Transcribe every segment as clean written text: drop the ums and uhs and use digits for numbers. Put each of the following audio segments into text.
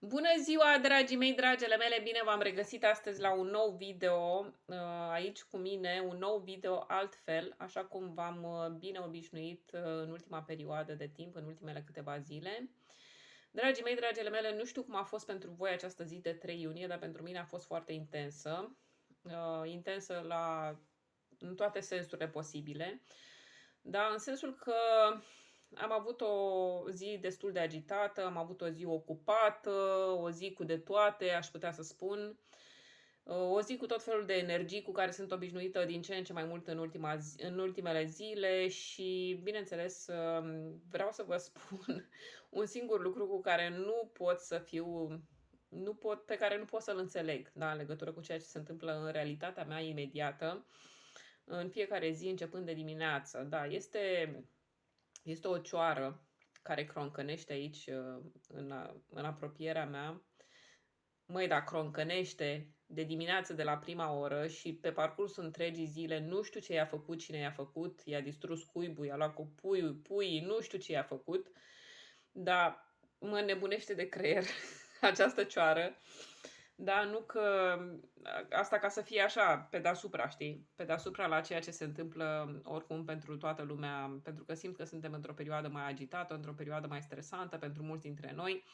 Bună ziua, dragii mei, dragele mele! Bine v-am regăsit astăzi la un nou video, aici cu mine, un nou video altfel, așa cum v-am bine obișnuit în ultima perioadă de timp, în ultimele câteva zile. Dragii mei, dragele mele, nu știu cum a fost pentru voi această zi de 3 iunie, dar pentru mine a fost foarte intensă. Intensă în toate sensurile posibile. Da, în sensul că am avut o zi destul de agitată, am avut o zi ocupată, o zi cu de toate, aș putea să spun. O zi cu tot felul de energii cu care sunt obișnuită din ce în ce mai mult în ultimele zile și, bineînțeles, vreau să vă spun un singur lucru cu care nu pot să fiu pe care nu pot să-l înțeleg, da, în legătură cu ceea ce se întâmplă în realitatea mea imediată, în fiecare zi, începând de dimineață. Da, este o cioară care croncănește aici, în apropierea mea. Măi, dar croncănește de dimineață de la prima oră și pe parcursul întregii zile nu știu ce i-a făcut, cine i-a făcut, i-a distrus cuibul, i-a luat cu puii, nu știu ce i-a făcut, dar mă nebunește de creier această cioară. Da, nu că asta ca să fie așa, pe deasupra, știi? Pe deasupra la ceea ce se întâmplă oricum pentru toată lumea, pentru că simt că suntem într-o perioadă mai agitată, într-o perioadă mai stresantă pentru mulți dintre noi.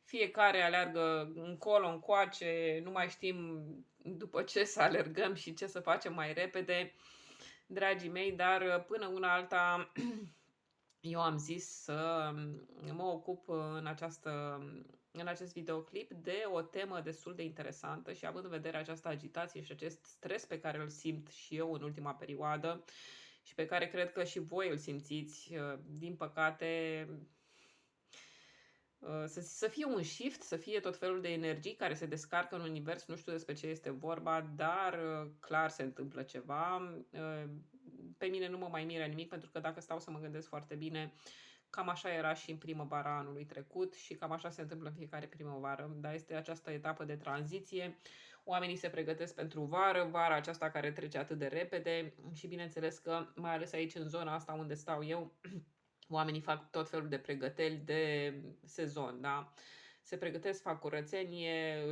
Fiecare aleargă încolo, încoace, nu mai știm după ce să alergăm și ce să facem mai repede, dragii mei, dar până una alta eu am zis să mă ocup în acest videoclip de o temă destul de interesantă și având în vedere această agitație și acest stres pe care îl simt și eu în ultima perioadă și pe care cred că și voi îl simțiți, din păcate, să fie un shift, să fie tot felul de energii care se descarcă în univers, nu știu despre ce este vorba, dar clar se întâmplă ceva. Pe mine nu mă mai miră nimic, pentru că dacă stau să mă gândesc foarte bine, cam așa era și în primăvara anului trecut și cam așa se întâmplă în fiecare primăvară. Dar este această etapă de tranziție, oamenii se pregătesc pentru vară, vara aceasta care trece atât de repede și bineînțeles că, mai ales aici în zona asta unde stau eu, oamenii fac tot felul de pregăteli de sezon, da? Se pregătesc, fac curățenie,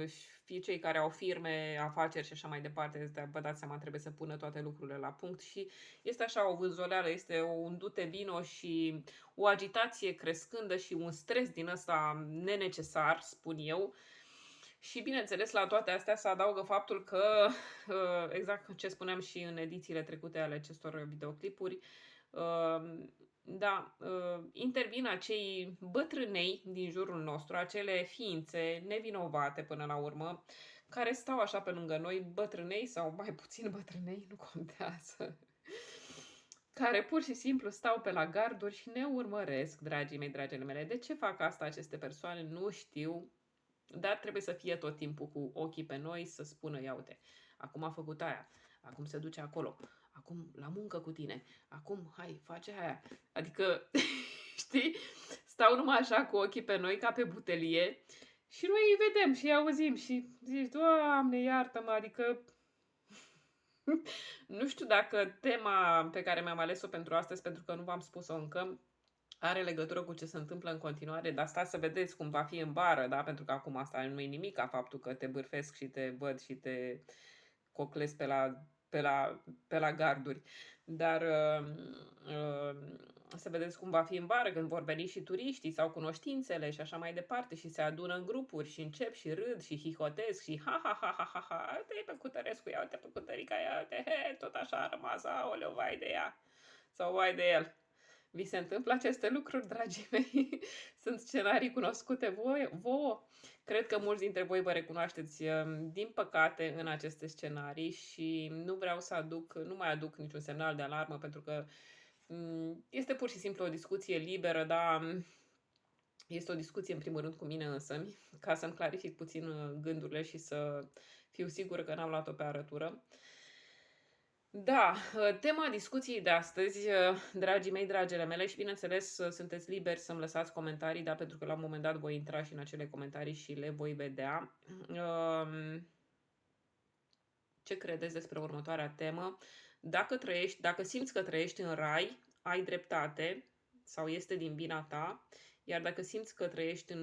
fie cei care au firme, afaceri și așa mai departe, vă dați seama, trebuie să pună toate lucrurile la punct și este așa o vânzoleală, este un dute vino și o agitație crescândă și un stres din ăsta nenecesar, spun eu. Și bineînțeles, la toate astea se adaugă faptul că, exact ce spuneam și în edițiile trecute ale acestor videoclipuri, da, intervin acei bătrânei din jurul nostru, acele ființe nevinovate până la urmă, care stau așa pe lângă noi, bătrânei sau mai puțin bătrânei, nu contează, care pur și simplu stau pe la garduri și ne urmăresc, dragii mei, dragile mele. De ce fac asta aceste persoane? Nu știu, dar trebuie să fie tot timpul cu ochii pe noi, să spună, ia uite, acum a făcut aia, acum se duce acolo, acum la muncă cu tine, acum hai, face aia. Adică, știi, stau numai așa cu ochii pe noi ca pe butelie și noi îi vedem și îi auzim și zici, Doamne, iartă-mă, adică nu știu dacă tema pe care mi-am ales-o pentru astăzi, pentru că nu v-am spus-o încă, are legătură cu ce se întâmplă în continuare, dar stați să vedeți cum va fi în vară, da? Pentru că acum asta nu e nimic ca faptul că te bârfesc și te văd și te coclesc pe la garduri. Dar să vedeți cum va fi în vară, când vor veni și turiștii sau cunoștințele și așa mai departe și se adună în grupuri și încep și râd și hihotesc și ha ha ha ha ha ha, uite pe Cutărescu, ia uite pe Cutărica, ia uite, he, tot așa a rămas, aoleu, vai de ea sau vai de el. Vi se întâmplă aceste lucruri, dragii mei? Sunt scenarii cunoscute vouă? Cred că mulți dintre voi vă recunoașteți, din păcate, în aceste scenarii și nu mai aduc niciun semnal de alarmă, pentru că este pur și simplu o discuție liberă, dar este o discuție în primul rând cu mine însămi, ca să-mi clarific puțin gândurile și să fiu sigură că n-am luat-o pe arătură. Da, tema discuției de astăzi, dragii mei, dragele mele, și bineînțeles sunteți liberi să-mi lăsați comentarii, da, pentru că la un moment dat voi intra și în acele comentarii și le voi vedea. Ce credeți despre următoarea temă? Dacă simți că trăiești în rai, ai dreptate sau este din vina ta, Iar dacă simți că trăiești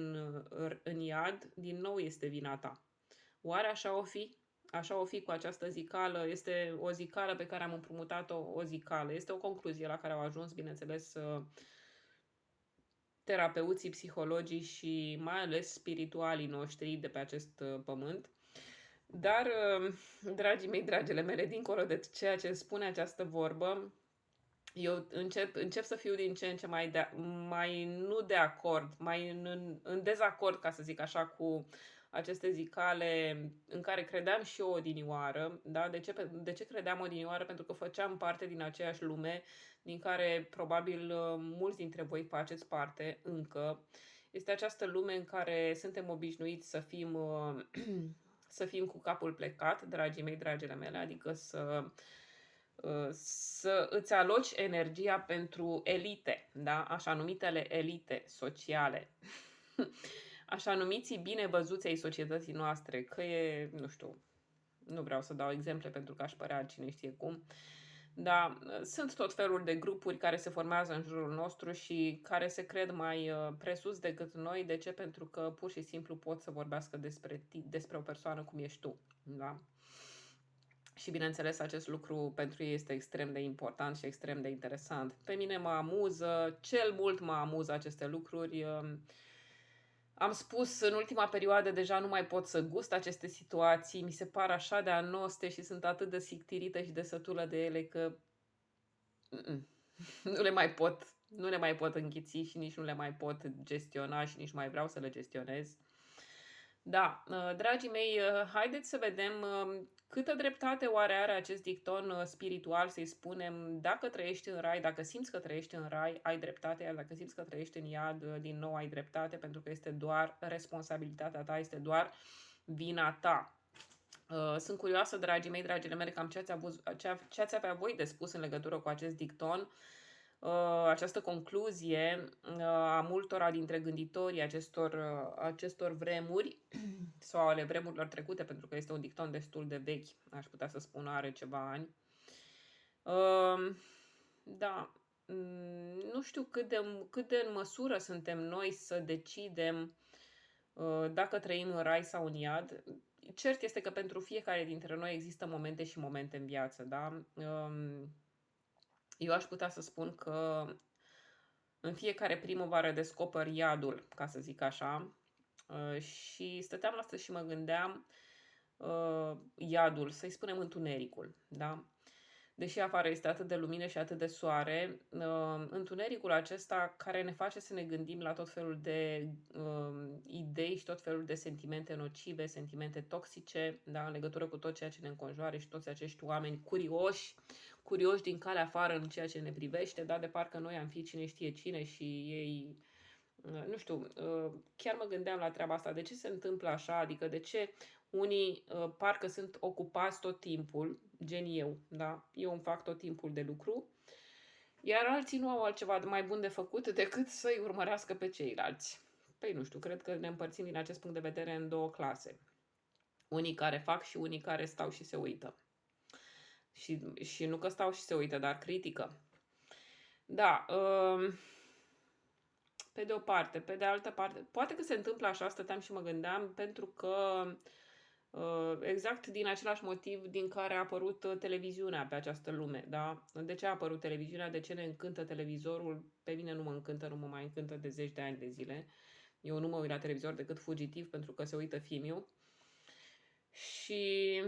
în iad, din nou este vina ta. Oare așa o fi? Așa o fi cu această zicală? Este o zicală pe care am împrumutat-o, o zicală. Este o concluzie la care au ajuns, bineînțeles, terapeuții, psihologii și mai ales spiritualii noștri de pe acest pământ. Dar, dragii mei, dragele mele, dincolo de ceea ce spune această vorbă, eu încep să fiu din ce în ce mai nu de acord, mai în dezacord, ca să zic așa, cu aceste zicale în care credeam și eu odinioară. Da? De ce credeam odinioară? Pentru că făceam parte din aceeași lume din care probabil mulți dintre voi faceți parte încă. Este această lume în care suntem obișnuiți să fim, să fim cu capul plecat, dragii mei, dragile mele, adică să îți aloci energia pentru elite, da? Așa numitele elite sociale, așa numiții bine văzuți ai societății noastre, că e, nu știu, nu vreau să dau exemple pentru că aș părea cine știe cum, dar sunt tot felul de grupuri care se formează în jurul nostru și care se cred mai presus decât noi. De ce? Pentru că pur și simplu pot să vorbească despre o persoană cum ești tu, da? Și bineînțeles, acest lucru pentru ei este extrem de important și extrem de interesant. Pe mine mă amuză, cel mult mă amuză aceste lucruri. Am spus în ultima perioadă, deja nu mai pot să gust aceste situații, mi se par așa de anoste și sunt atât de sictirită și de sătulă de ele că nu le mai pot înghiți și nici nu le mai pot gestiona și nici nu mai vreau să le gestionez. Da, dragii mei, haideți să vedem câtă dreptate oare are acest dicton spiritual, să-i spunem, dacă trăiești în rai, dacă simți că trăiești în rai, ai dreptate, iar dacă simți că trăiești în iad, din nou ai dreptate, pentru că este doar responsabilitatea ta, este doar vina ta. Sunt curioasă, dragii mei, dragile mele, cam ce ați avea voi de spus în legătură cu acest dicton, această concluzie a multora dintre gânditorii acestor vremuri sau ale vremurilor trecute, pentru că este un dicton destul de vechi, aș putea să spun, are ceva ani. Da, nu știu cât de în măsură suntem noi să decidem dacă trăim în rai sau în iad. Cert este că pentru fiecare dintre noi există momente și momente în viață, da? Eu aș putea să spun că în fiecare primăvară descoper iadul, ca să zic așa, și stăteam asta și mă gândeam, iadul, să-i spunem întunericul, da? Deși afară este atât de lumină și atât de soare, întunericul acesta care ne face să ne gândim la tot felul de idei și tot felul de sentimente nocive, sentimente toxice, da, în legătură cu tot ceea ce ne înconjoară și toți acești oameni curioși din calea afară în ceea ce ne privește, da, de parcă noi am fi cine știe cine și ei, nu știu, chiar mă gândeam la treaba asta, de ce se întâmplă așa, adică de ce unii parcă sunt ocupați tot timpul, gen eu, da? Eu îmi fac tot timpul de lucru, iar alții nu au altceva mai bun de făcut decât să-i urmărească pe ceilalți. Păi nu știu, cred că ne împărțim din acest punct de vedere în două clase. Unii care fac și unii care stau și se uită. Și nu că stau și se uită, dar critică. Da, pe de o parte. Pe de altă parte, poate că se întâmplă așa, stăteam și mă gândeam, pentru că exact din același motiv din care a apărut televiziunea pe această lume, da? De ce a apărut televiziunea? De ce ne încântă televizorul? Pe mine nu mă încântă, nu mă mai încântă de zeci de ani de zile. Eu nu mă uit la televizor decât fugitiv pentru că se uită fiimiu. Și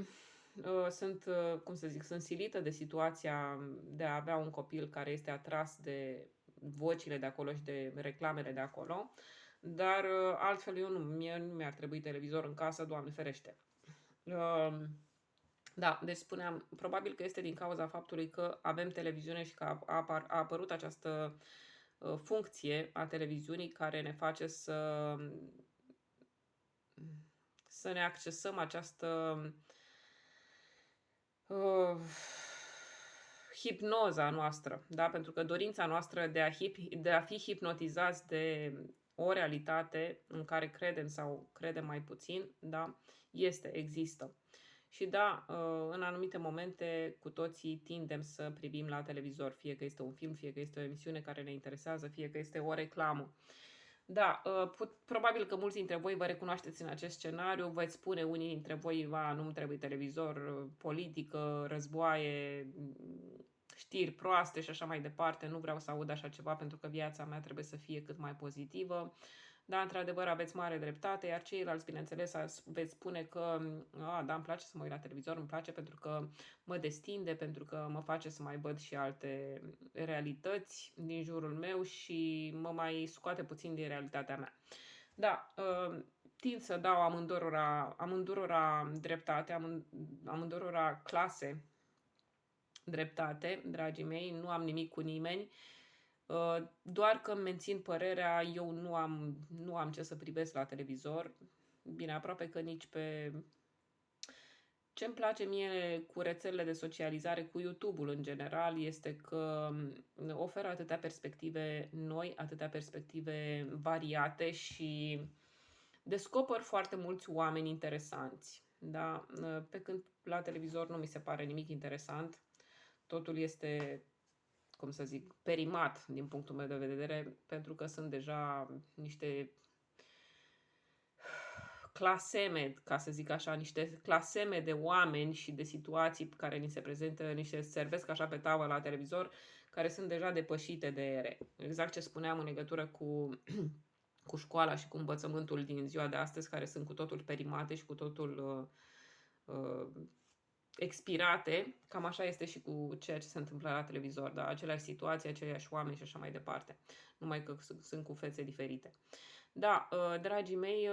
sunt, cum să zic, sunt silită de situația de a avea un copil care este atras de vocile de acolo și de reclamele de acolo, dar altfel mie nu mi-ar trebui televizor în casă, Doamne ferește. Da, deci spuneam, probabil că este din cauza faptului că avem televiziune și că a apărut această funcție a televiziunii care ne face să ne accesăm această hipnoza noastră, da? Pentru că dorința noastră de a fi hipnotizați de o realitate în care credem sau credem mai puțin, da? Există. Și da, în anumite momente cu toții tindem să privim la televizor, fie că este un film, fie că este o emisiune care ne interesează, fie că este o reclamă. Da, probabil că mulți dintre voi vă recunoașteți în acest scenariu, veți spune unii dintre voi, va, nu-mi trebuie televizor, politică, războaie, știri proaste și așa mai departe, nu vreau să aud așa ceva pentru că viața mea trebuie să fie cât mai pozitivă. Da, într-adevăr, aveți mare dreptate, iar ceilalți, bineînțeles, veți spune că, da, îmi place să mă uit la televizor, îmi place pentru că mă destinde, pentru că mă face să mai văd și alte realități din jurul meu și mă mai scoate puțin din realitatea mea. Da, tind să dau amândurora dreptate, amândurora clase dreptate, dragii mei, nu am nimic cu nimeni. Doar că îmi mențin părerea, eu nu am ce să privesc la televizor. Bine, aproape că nici pe... Ce-mi place mie cu rețelele de socializare, cu YouTube-ul în general, este că oferă atâtea perspective noi, atâtea perspective variate și descoper foarte mulți oameni interesanți. Da? Pe când la televizor nu mi se pare nimic interesant. Totul este, cum să zic, perimat din punctul meu de vedere, pentru că sunt deja niște claseme, ca să zic așa, niște claseme de oameni și de situații care ni se prezintă, ni se servesc așa pe tavă la televizor, care sunt deja depășite de ere. Exact ce spuneam în legătură cu, cu școala și cu învățământul din ziua de astăzi, care sunt cu totul perimate și cu totul expirate, cam așa este și cu ceea ce se întâmplă la televizor, da? Aceleași situații, aceiași oameni și așa mai departe, numai că sunt cu fețe diferite. Da, dragii mei,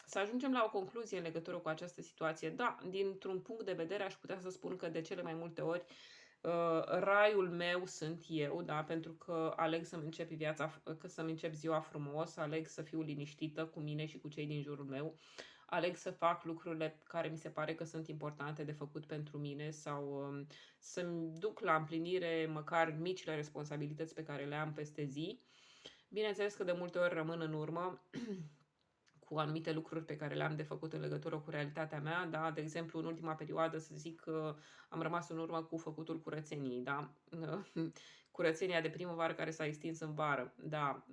să ajungem la o concluzie în legătură cu această situație. Da, dintr-un punct de vedere aș putea să spun că de cele mai multe ori raiul meu sunt eu, da, pentru că aleg să-mi încep viața, să-mi încep ziua frumos, aleg să fiu liniștită cu mine și cu cei din jurul meu, aleg să fac lucrurile care mi se pare că sunt importante de făcut pentru mine sau să-mi duc la împlinire măcar micile responsabilități pe care le am peste zi. Bineînțeles că de multe ori rămân în urmă cu anumite lucruri pe care le-am de făcut în legătură cu realitatea mea, da? De exemplu, în ultima perioadă, să zic că am rămas în urmă cu făcutul curățeniei, da? Curățenia de primăvară care s-a extins în vară, da.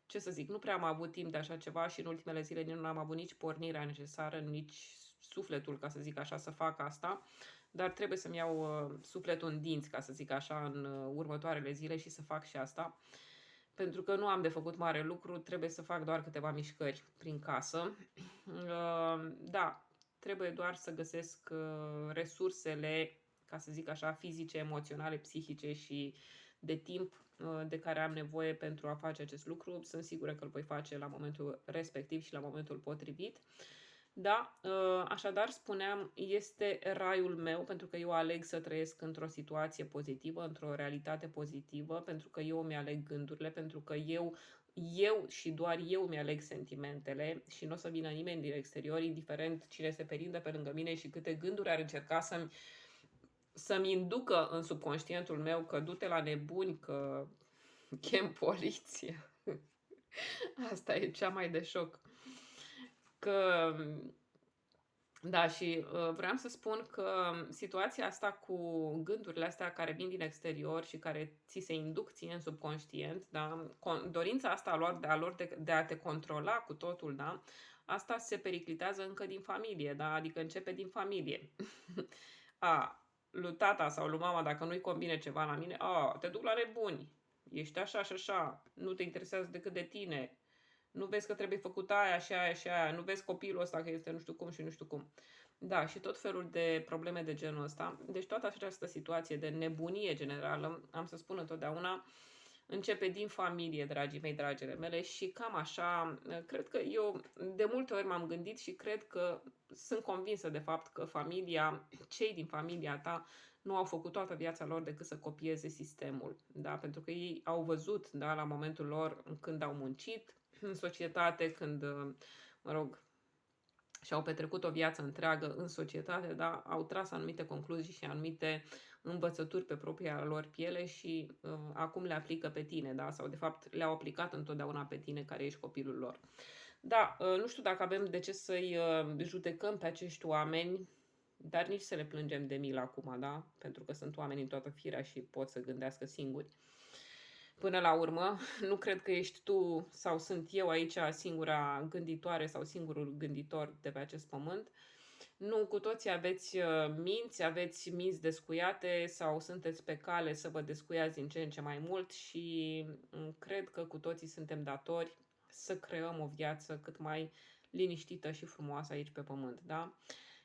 Ce să zic, nu prea am avut timp de așa ceva și în ultimele zile nu am avut nici pornirea necesară, nici sufletul, ca să zic așa, să fac asta, dar trebuie să-mi iau sufletul în dinți, ca să zic așa, în următoarele zile și să fac și asta. Pentru că nu am de făcut mare lucru, trebuie să fac doar câteva mișcări prin casă. Da, trebuie doar să găsesc resursele, ca să zic așa, fizice, emoționale, psihice și de timp de care am nevoie pentru a face acest lucru. Sunt sigură că îl voi face la momentul respectiv și la momentul potrivit. Da, așadar spuneam, este raiul meu pentru că eu aleg să trăiesc într-o situație pozitivă, într-o realitate pozitivă, pentru că eu mi-aleg gândurile, pentru că eu și doar eu mi-aleg sentimentele și nu o să vină nimeni din exterior, indiferent cine se perindă pe lângă mine și câte gânduri ar încerca să-mi inducă în subconștientul meu că du-te la nebuni, că chem poliția. Asta e cea mai de șoc. Că da, și vreau să spun că situația asta cu gândurile astea care vin din exterior și care ți se induc ție în subconștient, da? Dorința asta de a te controla cu totul, da? Asta se periclitează încă din familie, da? Adică începe din familie. Lui tata sau lui mama, dacă nu-i convine ceva la mine, te duc la nebuni, ești așa și așa, nu te interesează decât de tine, nu vezi că trebuie făcut aia și aia și aia, nu vezi copilul ăsta că este nu știu cum și nu știu cum. Da, și tot felul de probleme de genul ăsta. Deci toată această situație de nebunie generală, am să spun întotdeauna, începe din familie, dragii mei, dragile mele, și cam așa, cred că eu de multe ori m-am gândit și cred că sunt convinsă de fapt că cei din familia ta nu au făcut toată viața lor decât să copieze sistemul, da? Pentru că ei au văzut, da, la momentul lor când au muncit în societate, când, mă rog, și-au petrecut o viață întreagă în societate, da, au tras anumite concluzii și anumite învățături pe propria lor piele și acum le aplică pe tine, da, sau de fapt le-au aplicat întotdeauna pe tine care ești copilul lor. Da, nu știu dacă avem de ce să-i judecăm pe acești oameni, dar nici să le plângem de milă acum, da, pentru că sunt oameni în toată firea și pot să gândească singuri. Până la urmă, nu cred că ești tu sau sunt eu aici singura gânditoare sau singurul gânditor de pe acest pământ. Nu, cu toții aveți minți descuiate sau sunteți pe cale să vă descuiați din ce în ce mai mult și cred că cu toții suntem datori să creăm o viață cât mai liniștită și frumoasă aici pe pământ, da?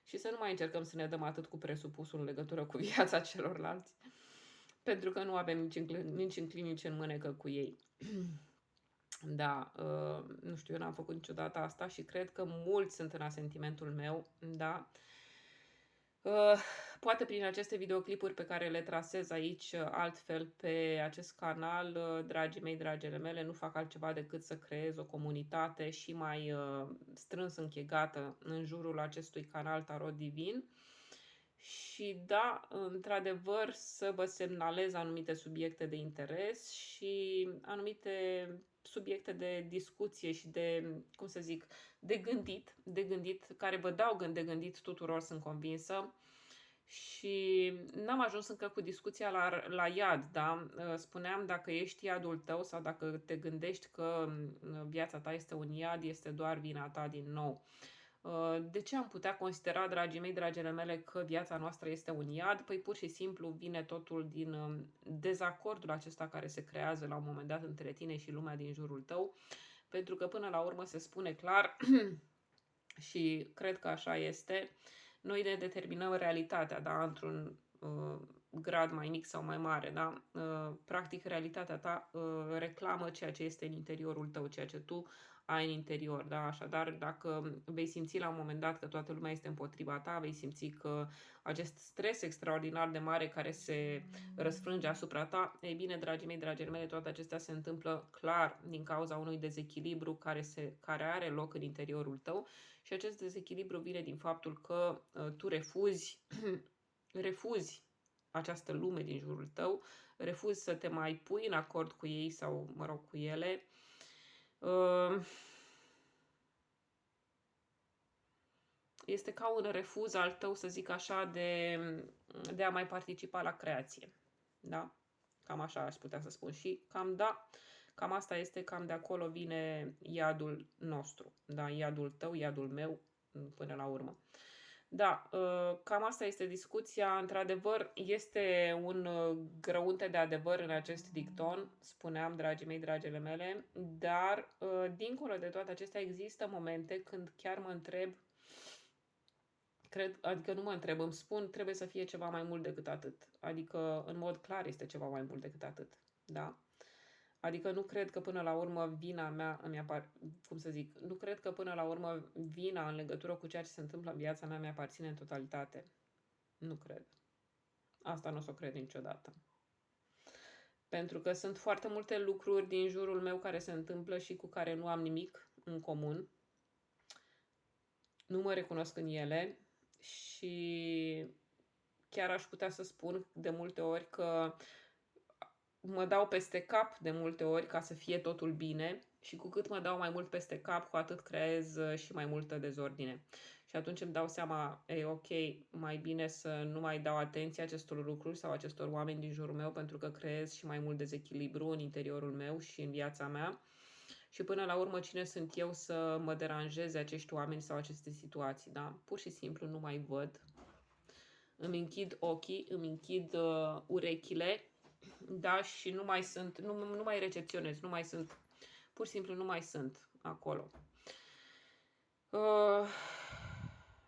Și să nu mai încercăm să ne dăm atât cu presupusul în legătură cu viața celorlalți, pentru că nu avem nici în clinici în mânecă cu ei. Da, nu știu, eu n-am făcut niciodată asta și cred că mulți sunt în asentimentul meu, da. Poate prin aceste videoclipuri pe care le trasez aici, altfel pe acest canal, dragii mei, dragele mele, nu fac altceva decât să creez o comunitate și mai strâns închegată în jurul acestui canal Tarot Divin. Și da, într-adevăr, să vă semnalez anumite subiecte de interes și anumite subiecte de discuție și de, cum să zic, de gândit, care vă dau gând de gândit tuturor, sunt convinsă. Și n-am ajuns încă cu discuția la iad, da? Spuneam, dacă ești iadul tău sau dacă te gândești că viața ta este un iad, este doar vina ta din nou. De ce am putea considera, dragii mei, dragele mele, că viața noastră este un iad? Păi pur și simplu vine totul din dezacordul acesta care se creează la un moment dat între tine și lumea din jurul tău, pentru că până la urmă se spune clar și cred că așa este, noi ne determinăm realitatea, da, într-un grad mai mic sau mai mare, da? Practic, realitatea ta reclamă ceea ce este în interiorul tău, ceea ce tu ai în interior, da? Așadar, dacă vei simți la un moment dat că toată lumea este împotriva ta, vei simți că acest stres extraordinar de mare care se răsfrânge asupra ta, ei bine, dragii mei, dragile mele, toate acestea se întâmplă clar din cauza unui dezechilibru care are loc în interiorul tău și acest dezechilibru vine din faptul că tu refuzi această lume din jurul tău, refuzi să te mai pui în acord cu ei sau, mă rog, cu ele. Este ca un refuz al tău, să zic așa, de a mai participa la creație. Da? Cam așa aș putea să spun. Și cam asta este, cam de acolo vine iadul nostru. Da? Iadul tău, iadul meu, până la urmă. Da, cam asta este discuția. Într-adevăr, este un grăunte de adevăr în acest dicton, spuneam, dragii mei, dragele mele, dar, dincolo de toate acestea, există momente când chiar mă întreb, adică nu mă întreb, îmi spun, trebuie să fie ceva mai mult decât atât. Adică, în mod clar, este ceva mai mult decât atât. Da? Adică nu cred că până la urmă vina mea cum să zic, nu cred că până la urmă vina în legătură cu ceea ce se întâmplă în viața mea mi-aparține în totalitate. Nu cred. Asta nu o să o cred niciodată. Pentru că sunt foarte multe lucruri din jurul meu care se întâmplă și cu care nu am nimic în comun. Nu mă recunosc în ele și chiar aș putea să spun de multe ori că mă dau peste cap de multe ori ca să fie totul bine și cu cât mă dau mai mult peste cap, cu atât creez și mai multă dezordine. Și atunci îmi dau seama, ok, mai bine să nu mai dau atenție acestor lucruri sau acestor oameni din jurul meu pentru că creez și mai mult dezechilibru în interiorul meu și în viața mea. Și până la urmă, cine sunt eu să mă deranjeze acești oameni sau aceste situații, da? Pur și simplu nu mai văd. Îmi închid ochii, îmi închid urechile, da, și nu mai sunt, nu mai recepționez, nu mai sunt, pur și simplu nu mai sunt acolo.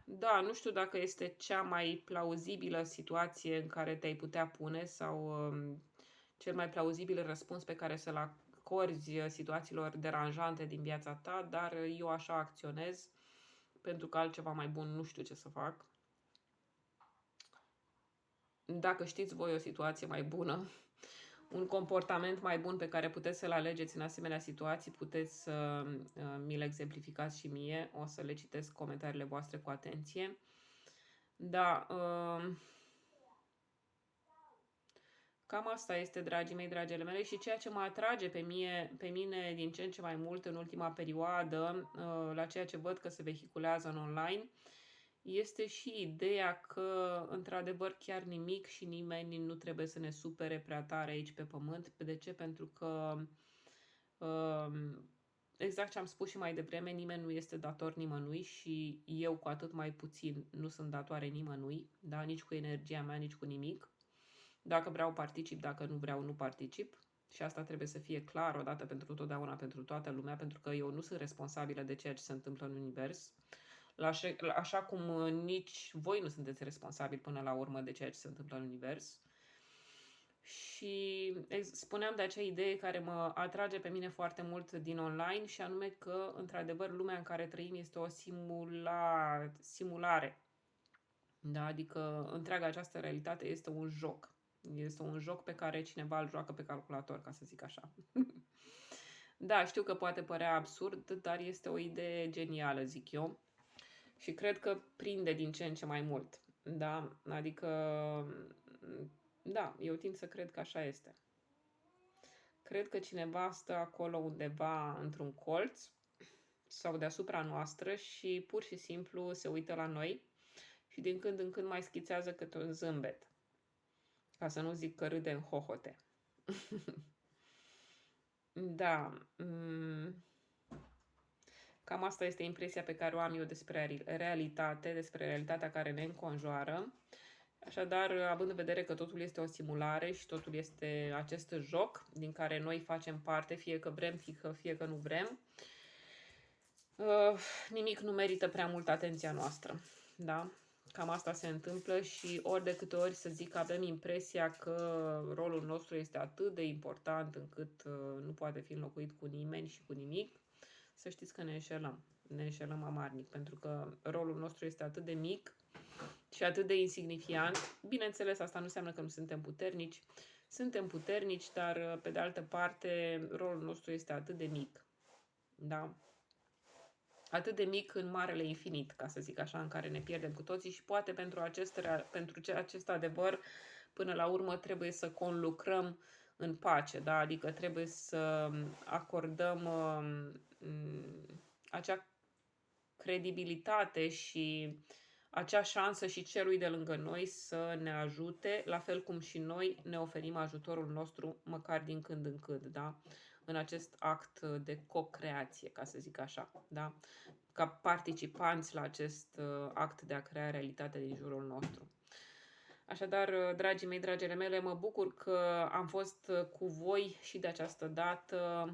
Da, nu știu dacă este cea mai plauzibilă situație în care te-ai putea pune sau cel mai plauzibil răspuns pe care să-l acorzi situațiilor deranjante din viața ta, dar eu așa acționez pentru că altceva mai bun nu știu ce să fac. Dacă știți voi o situație mai bună, un comportament mai bun pe care puteți să-l alegeți în asemenea situații, puteți să mi-l exemplificați și mie. O să le citesc comentariile voastre cu atenție. Da, cam asta este, dragii mei, dragele mele, și ceea ce mă atrage pe mine din ce în ce mai mult în ultima perioadă, la ceea ce văd că se vehiculează în online, este și ideea că, într-adevăr, chiar nimic și nimeni nu trebuie să ne supere prea tare aici pe pământ. De ce? Pentru că, exact ce am spus și mai devreme, nimeni nu este dator nimănui și eu cu atât mai puțin nu sunt datoare nimănui, da? Nici cu energia mea, nici cu nimic. Dacă vreau particip, dacă nu vreau nu particip. Și asta trebuie să fie clar odată pentru totdeauna pentru toată lumea, pentru că eu nu sunt responsabilă de ceea ce se întâmplă în univers. Așa cum nici voi nu sunteți responsabili până la urmă de ceea ce se întâmplă în univers. Și spuneam de acea idee care mă atrage pe mine foarte mult din online și anume că, într-adevăr, lumea în care trăim este o simulare. Da? Adică întreaga această realitate este un joc. Este un joc pe care cineva îl joacă pe calculator, ca să zic așa. Da, știu că poate părea absurd, dar este o idee genială, zic eu. Și cred că prinde din ce în ce mai mult. Da? Adică, da, eu tind să cred că așa este. Cred că cineva stă acolo undeva într-un colț sau deasupra noastră și pur și simplu se uită la noi și din când în când mai schițează câte un zâmbet. Ca să nu zic că râde în hohote. Da. Cam asta este impresia pe care o am eu despre realitate, despre realitatea care ne înconjoară. Așadar, având în vedere că totul este o simulare și totul este acest joc din care noi facem parte, fie că vrem, fie că nu vrem, nimic nu merită prea mult atenția noastră. Da? Cam asta se întâmplă și ori de câte ori să zic că avem impresia că rolul nostru este atât de important încât nu poate fi înlocuit cu nimeni și cu nimic, să știți că ne înșelăm. Ne înșelăm amarnic, pentru că rolul nostru este atât de mic și atât de insignifiant. Bineînțeles, asta nu înseamnă că nu suntem puternici. Suntem puternici, dar pe de altă parte, rolul nostru este atât de mic. Da? Atât de mic în marele infinit, ca să zic așa, în care ne pierdem cu toții și poate pentru acest adevăr, până la urmă, trebuie să conlucrăm în pace, da? Adică trebuie să acordăm acea credibilitate și acea șansă și celui de lângă noi să ne ajute, la fel cum și noi ne oferim ajutorul nostru, măcar din când în când, da? În acest act de co-creație, ca să zic așa, da? Ca participanți la acest act de a crea realitate din jurul nostru. Așadar, dragii mei, dragele mele, mă bucur că am fost cu voi și de această dată.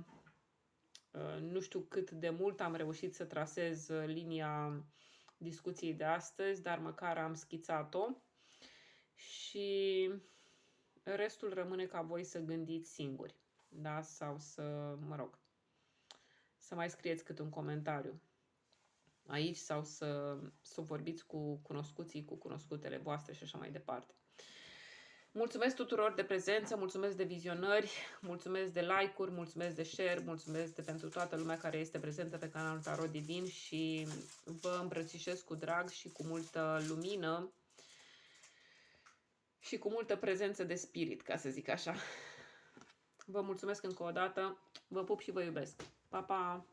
Nu știu cât de mult am reușit să trasez linia discuției de astăzi, dar măcar am schițat-o și restul rămâne ca voi să gândiți singuri, da? Sau să, să mai scrieți câte un comentariu aici sau să vorbiți cu cunoscuții, cu cunoscutele voastre și așa mai departe. Mulțumesc tuturor de prezență, mulțumesc de vizionări, mulțumesc de like-uri, mulțumesc de share, mulțumesc pentru toată lumea care este prezentă pe canalul Tarot Divin și vă îmbrățișez cu drag și cu multă lumină și cu multă prezență de spirit, ca să zic așa. Vă mulțumesc încă o dată, vă pup și vă iubesc. Pa, pa!